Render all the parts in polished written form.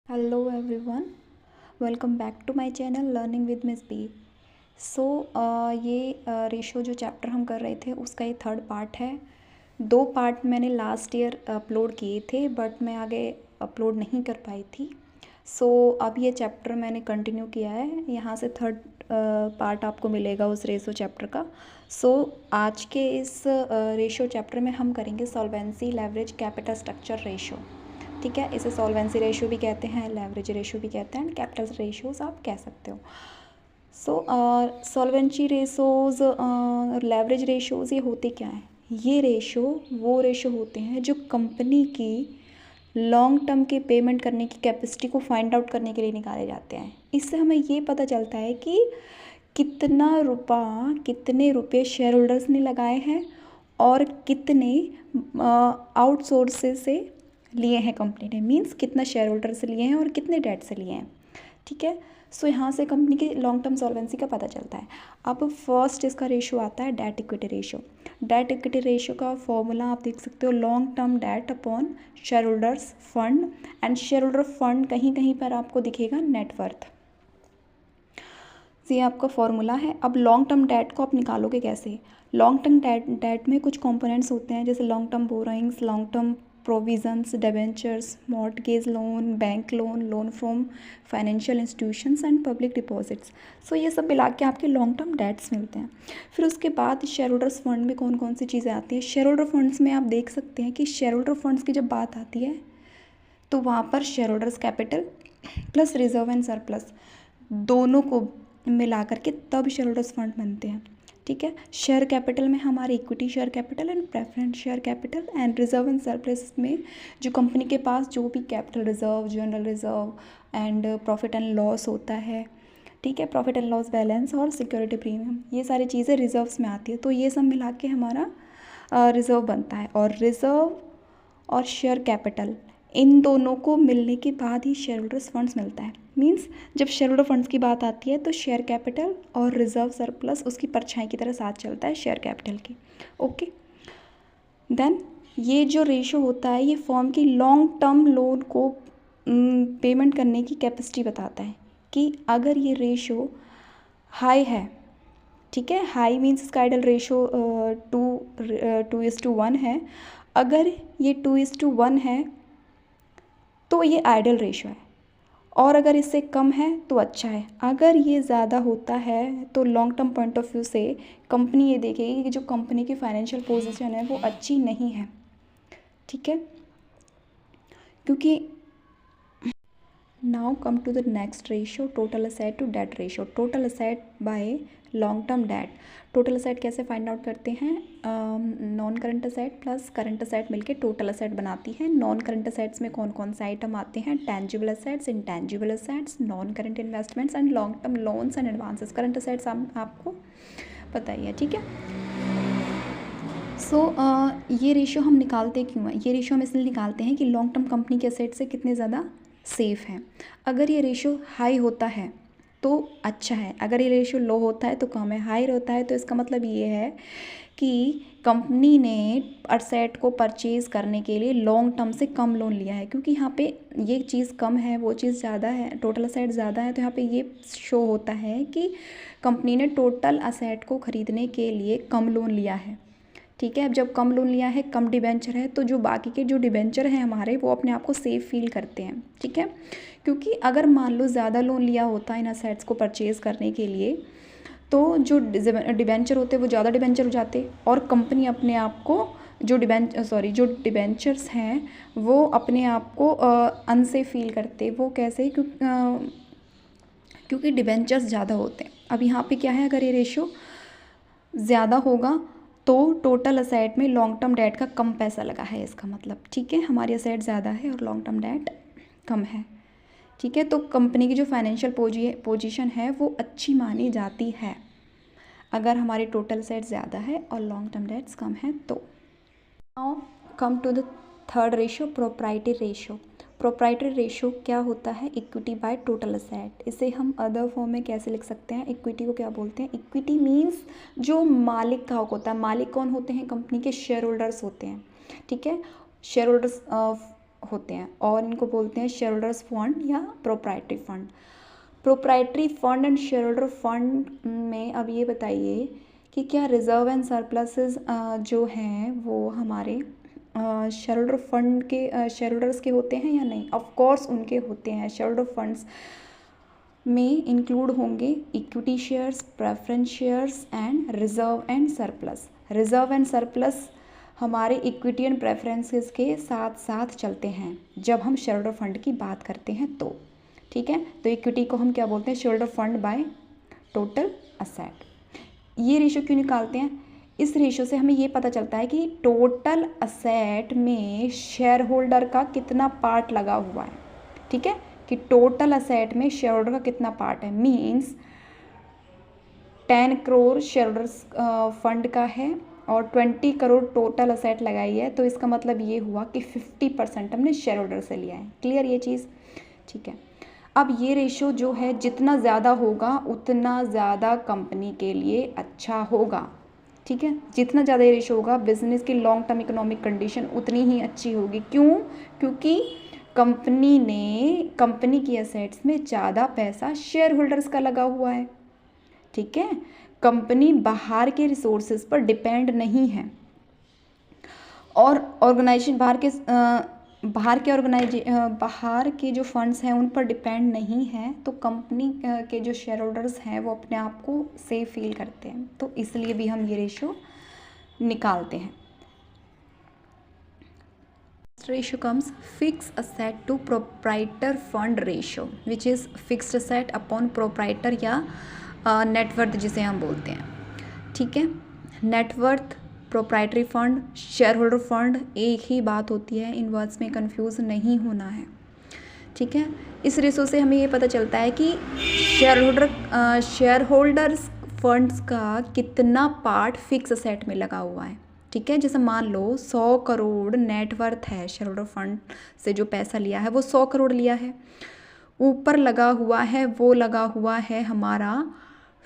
Hello everyone, welcome back to my channel learning with miss B. So ये ratio जो chapter हम कर रहे थे उसका ये थर्ड पार्ट है। 2 पार्ट मैंने लास्ट ईयर अपलोड किए थे बट मैं आगे अपलोड नहीं कर पाई थी। सो अब ये चैप्टर मैंने कंटिन्यू किया है, यहाँ से थर्ड पार्ट आपको मिलेगा उस रेशो चैप्टर का। सो आज के इस रेशो चैप्टर में हम करेंगे solvency, leverage, capital structure ratio. ठीक है, इसे सॉल्वेंसी रेशो भी कहते हैं, लेवरेज रेशो भी कहते हैं, एंड कैपिटल रेशोज आप कह सकते हो। सो सॉल्वेंसी रेशोज, लेवरेज रेशोज ये होते क्या हैं? ये रेशो वो रेशो होते हैं जो कंपनी की लॉन्ग टर्म के पेमेंट करने की कैपेसिटी को फाइंड आउट करने के लिए निकाले जाते हैं। इससे हमें ये पता चलता है कि कितने रुपए शेयर होल्डर्स ने लगाए हैं और कितने आउटसोर्सेज से लिए हैं कंपनी ने, मींस कितना शेयर होल्डर से लिए हैं और कितने डेट से लिए हैं। ठीक है, सो यहाँ से कंपनी की लॉन्ग टर्म सॉल्वेंसी का पता चलता है। अब फर्स्ट इसका रेशो आता है debt equity ratio. Debt equity ratio का फॉर्मूला आप देख सकते हो, long term date upon share holders fund, and share holder fund कहीं कहीं पर आपको दिखेगा नेटवर्थ। ये आपका फॉर्मूला है। अब लॉन्ग टर्म डेट को आप निकालोगे कैसे? लॉन्ग टर्म डेट में कुछ कंपोनेंट्स होते हैं, जैसे long term borrowings, long term provisions, debentures, mortgage loan, bank loan, loan from financial institutions and public deposits. So ये सब मिला के आपके लॉन्ग टर्म डेट्स मिलते हैं। फिर उसके बाद शेयर होल्डर्स फंड में कौन कौन सी चीज़ें आती हैं? शेयर होल्डर फंड्स में आप देख सकते हैं कि शेयर होल्डर फंड्स की जब बात आती है तो वहाँ पर share holders capital plus reserve and surplus दोनों को मिला करके तब शेयर होल्डर्स फंड बनते हैं। ठीक है, शेयर कैपिटल में हमारे equity share capital and preference share capital, and reserve and surplus में जो कंपनी के पास जो भी capital reserve, general reserve and profit and loss होता है। ठीक है, प्रॉफिट एंड लॉस बैलेंस और सिक्योरिटी प्रीमियम, ये सारी चीज़ें रिजर्व्स में आती है। तो ये सब मिला के हमारा रिजर्व बनता है, और रिजर्व और शेयर कैपिटल इन दोनों को मिलने के बाद ही शेयर होल्डर्स फंड्स मिलता है। मींस जब शेयर होल्डर फंड्स की बात आती है तो शेयर कैपिटल और रिजर्व सरप्लस उसकी परछाई की तरह साथ चलता है शेयर कैपिटल की। ओके, देन ये जो रेशो होता है ये फर्म की लॉन्ग टर्म लोन को पेमेंट करने की कैपेसिटी बताता है कि अगर ये रेशो हाई है, ठीक है, हाई मीन्स इसका आइडल रेशो 2:1 है। अगर ये 2:1 है तो ये आइडल रेशो है, और अगर इससे कम है तो अच्छा है। अगर ये ज़्यादा होता है तो long term point of view से कंपनी ये देखेगी कि जो कंपनी की फाइनेंशियल पोजीशन है वो अच्छी नहीं है। ठीक है, क्योंकि now come to the next ratio, total asset to debt ratio. Total asset by long term debt. Total asset कैसे फाइंड आउट करते हैं? Non current asset plus current asset मिलके टोटल असेट बनाती है। नॉन करंट असेट्स में कौन कौन से आइटम आते हैं? Tangible assets, intangible assets, non current investments and long term loans and advances. Current assets आपको पता ही है। ठीक है, सो ये रेशियो हम निकालते क्यों हैं? ये रेशियो हम इसलिए निकालते हैं कि लॉन्ग टर्म कंपनी के असेट से कितने ज़्यादा सेफ़ है। अगर ये रेशियो हाई होता है तो अच्छा है, अगर ये रेशियो लो होता है तो कम है। हाई होता है तो इसका मतलब ये है कि कंपनी ने असेट को परचेज़ करने के लिए लॉन्ग टर्म से कम लोन लिया है, क्योंकि यहाँ पे ये चीज़ कम है वो चीज़ ज़्यादा है, टोटल असेट ज़्यादा है, तो यहाँ पे ये शो होता है कि कंपनी ने टोटल असेट को ख़रीदने के लिए कम लोन लिया है। ठीक है, अब जब कम लोन लिया है, कम डिबेंचर है, तो जो बाकी के जो डिबेंचर हैं हमारे वो अपने आप को सेफ फील करते हैं। ठीक है, क्योंकि अगर मान लो ज़्यादा लोन लिया होता है इन असेट्स को परचेज़ करने के लिए तो जो डिबेंचर होते वो ज़्यादा डिबेंचर हो जाते, और कंपनी अपने आप को जो डिबेंचर्स हैं वो अपने आप को अनसेफ फील करते। वो कैसे? क्योंकि डिबेंचर्स ज़्यादा होते हैं। अब यहाँ पे क्या है, अगर ये रेशो ज़्यादा होगा तो टोटल असेट में लॉन्ग टर्म डेट का कम पैसा लगा है, इसका मतलब। ठीक है, हमारी असेट ज़्यादा है और लॉन्ग टर्म डेट कम है। ठीक है, तो कंपनी की जो फाइनेंशियल पोजीशन है वो अच्छी मानी जाती है अगर हमारी टोटल असेट ज़्यादा है और लॉन्ग टर्म डेट्स कम है तो। Now come to the third ratio, proprietary ratio. Proprietary ratio क्या होता है? Equity by total asset. इसे हम अदर फॉर्म में कैसे लिख सकते हैं? इक्विटी को क्या बोलते हैं? इक्विटी मीन्स जो मालिक का हक होता है। मालिक कौन होते हैं? कंपनी के शेयर होल्डर्स होते हैं। ठीक है, शेयर होल्डर्स होते हैं और इनको बोलते हैं शेयर होल्डर्स फंड या proprietary fund. Proprietary fund and share holder fund में अब ये बताइए कि क्या रिजर्व एंड सरप्लसेस जो हैं वो हमारे शेयर होल्डर फंड के शेयर होल्डर्स के होते हैं या नहीं? ऑफ कोर्स उनके होते हैं। शेयर होल्डर फंड्स में इंक्लूड होंगे equity shares, preference shares and reserve and surplus. Reserve and surplus हमारे इक्विटी एंड प्रेफरेंसेस के साथ साथ चलते हैं जब हम शेयर होल्डर फंड की बात करते हैं तो, ठीक है। तो इक्विटी को हम क्या बोलते हैं? Share holder fund bye total asset. ये रेशो क्यों निकालते हैं? इस रेशो से हमें ये पता चलता है कि टोटल असेट में शेयर होल्डर का कितना पार्ट लगा हुआ है, ठीक है, कि टोटल असेट में शेयर होल्डर का कितना पार्ट है। Means 10 crore share holders fund का है और 20 करोड़ टोटल असेट लगाई है, तो इसका मतलब ये हुआ कि 50% हमने शेयर होल्डर से लिया है। क्लियर ये चीज़? ठीक है। अब ये रेशो जो है जितना ज़्यादा होगा उतना ज़्यादा कंपनी के लिए अच्छा होगा, ठीक है। जितना ज़्यादा ये रेशो होगा बिजनेस की लॉन्ग टर्म इकोनॉमिक कंडीशन उतनी ही अच्छी होगी। क्यों? क्योंकि कंपनी की एसेट्स में ज़्यादा पैसा शेयर होल्डर्स का लगा हुआ है, ठीक है। कंपनी बाहर के रिसोर्सेज पर डिपेंड नहीं है और ऑर्गेनाइजेशन बाहर के जो फंड्स हैं उन पर डिपेंड नहीं है, तो कंपनी के जो शेयर होल्डर्स हैं वो अपने आप को सेफ फील करते हैं, तो इसलिए भी हम ये रेशो निकालते हैं। Ratio comes fix asset to proprietor fund ratio which is fixed asset upon proprietor या नेटवर्थ जिसे हम बोलते हैं, ठीक है। Net worth, proprietary fund, share holder fund एक ही बात होती है, इन वर्ड्स में कंफ्यूज नहीं होना है, ठीक है। इस रेशो से हमें ये पता चलता है कि शेयर होल्डर्स फंड्स का कितना पार्ट फिक्स असेट में लगा हुआ है, ठीक है। जैसे मान लो 100 करोड़ नेटवर्थ है, शेयर होल्डर फंड से जो पैसा लिया है वो 100 करोड़ लिया है, ऊपर लगा हुआ है हमारा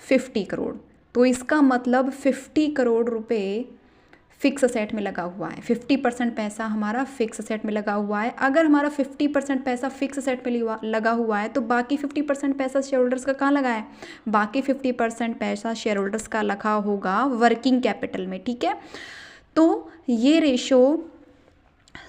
50 करोड़, तो इसका मतलब 50 करोड़ रुपए फिक्स असेट में लगा हुआ है। 50% पैसा हमारा फिक्स असेट में लगा हुआ है। अगर हमारा 50% पैसा फिक्स असेट में लगा हुआ है तो बाकी 50% पैसा शेयर होल्डर्स का कहाँ लगा है? बाकी 50% पैसा शेयर होल्डर्स का लगा होगा वर्किंग कैपिटल में, ठीक है। तो ये रेशो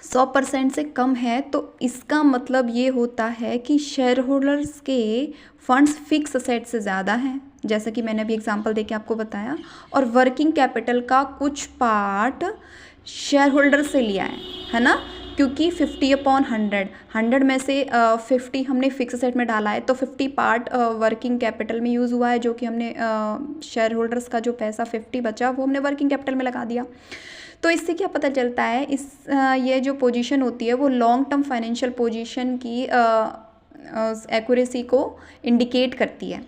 100% से कम है, तो इसका मतलब ये होता है कि शेयर होल्डर्स के फंड्स फिक्स असेट से ज़्यादा हैं, जैसा कि मैंने अभी एग्जांपल देके आपको बताया, और वर्किंग कैपिटल का कुछ पार्ट शेयर होल्डर से लिया है ना, क्योंकि 50/100 में से 50 हमने फिक्स असेट में डाला है, तो 50 पार्ट वर्किंग कैपिटल में यूज़ हुआ है, जो कि हमने शेयर होल्डर्स का जो पैसा 50 बचा वो हमने वर्किंग कैपिटल में लगा दिया। तो इससे क्या पता चलता है, ये जो पोजीशन होती है वो लॉन्ग टर्म फाइनेंशियल पोजीशन की एक्यूरेसी को इंडिकेट करती है।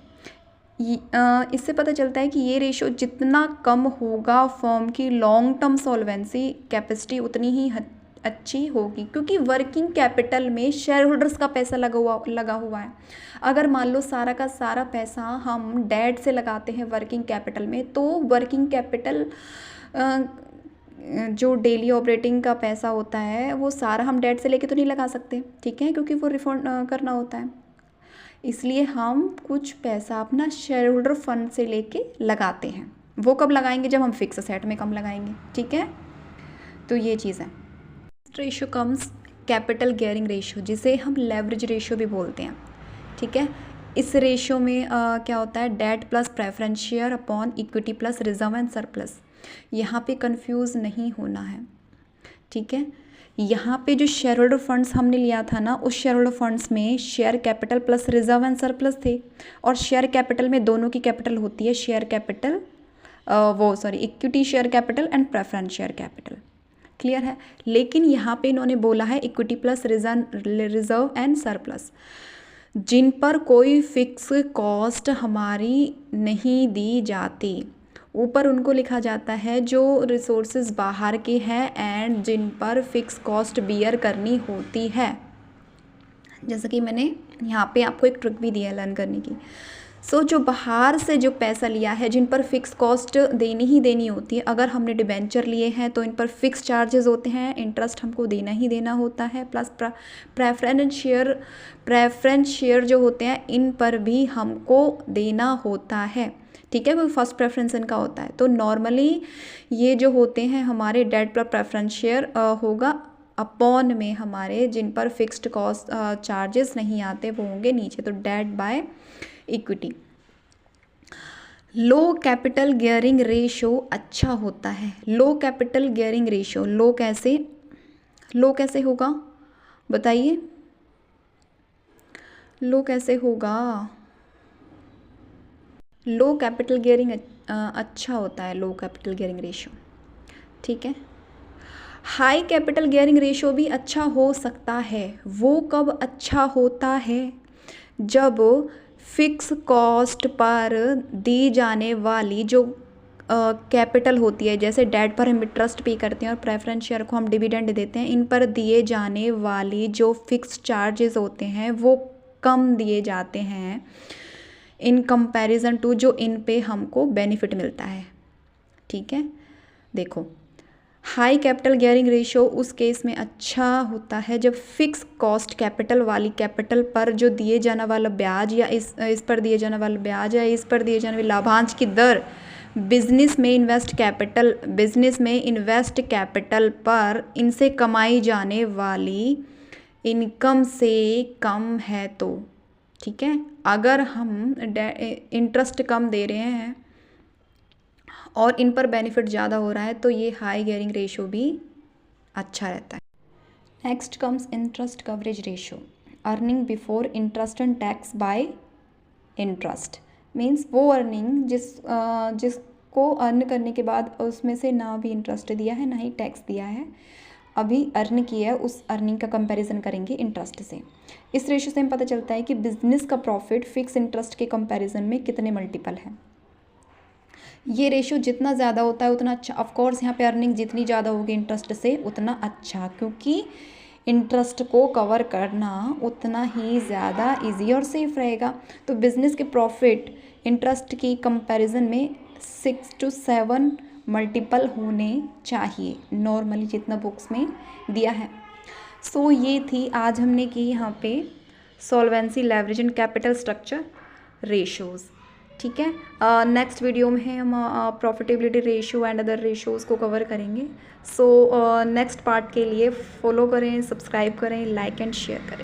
इससे पता चलता है कि ये रेशो जितना कम होगा फर्म की लॉन्ग टर्म सॉल्वेंसी कैपेसिटी उतनी ही अच्छी होगी, क्योंकि वर्किंग कैपिटल में शेयर होल्डर्स का पैसा लगा हुआ है। अगर मान लो सारा का सारा पैसा हम डेट से लगाते हैं वर्किंग कैपिटल में, तो वर्किंग कैपिटल जो डेली ऑपरेटिंग का पैसा होता है वो सारा हम डेट से लेके तो नहीं लगा सकते, ठीक है, क्योंकि वो रिफंड करना होता है। इसलिए हम कुछ पैसा अपना शेयर होल्डर फंड से लेके लगाते हैं। वो कब लगाएंगे? जब हम फिक्स असेट में कम लगाएंगे, ठीक है। तो ये चीज़ है। Ratio comes capital gearing ratio, जिसे हम लेवरेज रेशो भी बोलते हैं, ठीक है। इस रेशो में क्या होता है? Debt plus preference share upon equity plus reserve and surplus. यहाँ पे कंफ्यूज नहीं होना है, ठीक है। यहाँ पे जो शेयर होल्डर फंड्स हमने लिया था ना, उस शेयर होल्डर फंड्स में share capital plus reserve and surplus थे, और शेयर कैपिटल में दोनों की कैपिटल होती है, share capital equity share capital and preference share capital. Clear है? लेकिन यहाँ पे इन्होंने बोला है equity plus reserve and surplus, जिन पर कोई फिक्स कॉस्ट हमारी नहीं दी जाती। ऊपर उनको लिखा जाता है जो रिसोर्सेज बाहर के हैं एंड जिन पर फिक्स कॉस्ट बियर करनी होती है। जैसा कि मैंने यहाँ पे आपको एक ट्रिक भी दिया है लर्न करने की। सो जो बाहर से जो पैसा लिया है, जिन पर फिक्स कॉस्ट देनी ही देनी होती है, अगर हमने डिबेंचर लिए हैं तो इन पर फिक्स चार्जेस होते हैं, इंटरेस्ट हमको देना ही देना होता है, प्लस प्रेफरेंस शेयर जो होते हैं इन पर भी हमको देना होता है, ठीक है, कोई फर्स्ट प्रेफरेंस इनका होता है। तो नॉर्मली ये जो होते हैं हमारे डेट प्लस प्रेफरेंस शेयर होगा अपॉन में हमारे जिन पर फिक्स्ड कॉस्ट चार्जेस नहीं आते वो होंगे नीचे, तो debt by equity. Low capital gearing ratio अच्छा होता है। Low capital gearing ratio low कैसे होगा बताइए, लो कैसे होगा? लो कैपिटल गियरिंग अच्छा होता है, लो कैपिटल गियरिंग रेशो, ठीक है। हाई कैपिटल गियरिंग रेशो भी अच्छा हो सकता है। वो कब अच्छा होता है? जब फिक्स कॉस्ट पर दी जाने वाली जो कैपिटल होती है, जैसे डेट पर हम इंटरेस्ट पे करते हैं और प्रेफरेंस शेयर को हम डिविडेंड देते हैं, इन पर दिए जाने वाली जो फिक्स चार्जेस होते हैं वो कम दिए जाते हैं इन कंपैरिजन टू जो इन पे हमको बेनिफिट मिलता है, ठीक है। देखो, हाई कैपिटल गियरिंग रेशो उस केस में अच्छा होता है जब फिक्स कॉस्ट कैपिटल वाली कैपिटल पर जो दिए जाने वाला ब्याज या इस पर दिए जाने वाला ब्याज या इस पर दिए जाने वाले लाभांश की दर बिजनेस में इन्वेस्ट कैपिटल पर इनसे कमाई जाने वाली इनकम से कम है, तो ठीक है। अगर हम इंटरेस्ट कम दे रहे हैं और इन पर बेनिफिट ज़्यादा हो रहा है तो ये हाई गियरिंग रेशो भी अच्छा रहता है। Next comes interest coverage ratio. Earning before interest and tax bye interest means वो अर्निंग जिसको अर्न करने के बाद उसमें से ना भी इंटरेस्ट दिया है ना ही टैक्स दिया है, अभी अर्न किया है, उस अर्निंग का कंपैरिजन करेंगे इंटरेस्ट से। इस रेशो से हमें पता चलता है कि बिजनेस का प्रॉफिट फिक्स इंटरेस्ट के कंपैरिजन में कितने मल्टीपल है। ये रेशो जितना ज़्यादा होता है उतना अच्छा। ऑफकोर्स यहाँ पे अर्निंग जितनी ज़्यादा होगी इंटरेस्ट से उतना अच्छा, क्योंकि इंटरेस्ट को कवर करना उतना ही ज़्यादा इजी और सेफ रहेगा। तो बिज़नेस के प्रॉफिट इंटरेस्ट की कंपैरिजन में 6 to 7 मल्टीपल होने चाहिए, नॉर्मली जितना बुक्स में दिया है। सो ये थी आज हमने की यहाँ पे solvency, leverage and capital structure ratios, ठीक है। नेक्स्ट वीडियो में हम profitability ratio and other ratios को कवर करेंगे। सो नेक्स्ट पार्ट के लिए फॉलो करें, सब्सक्राइब करें, लाइक एंड शेयर करें।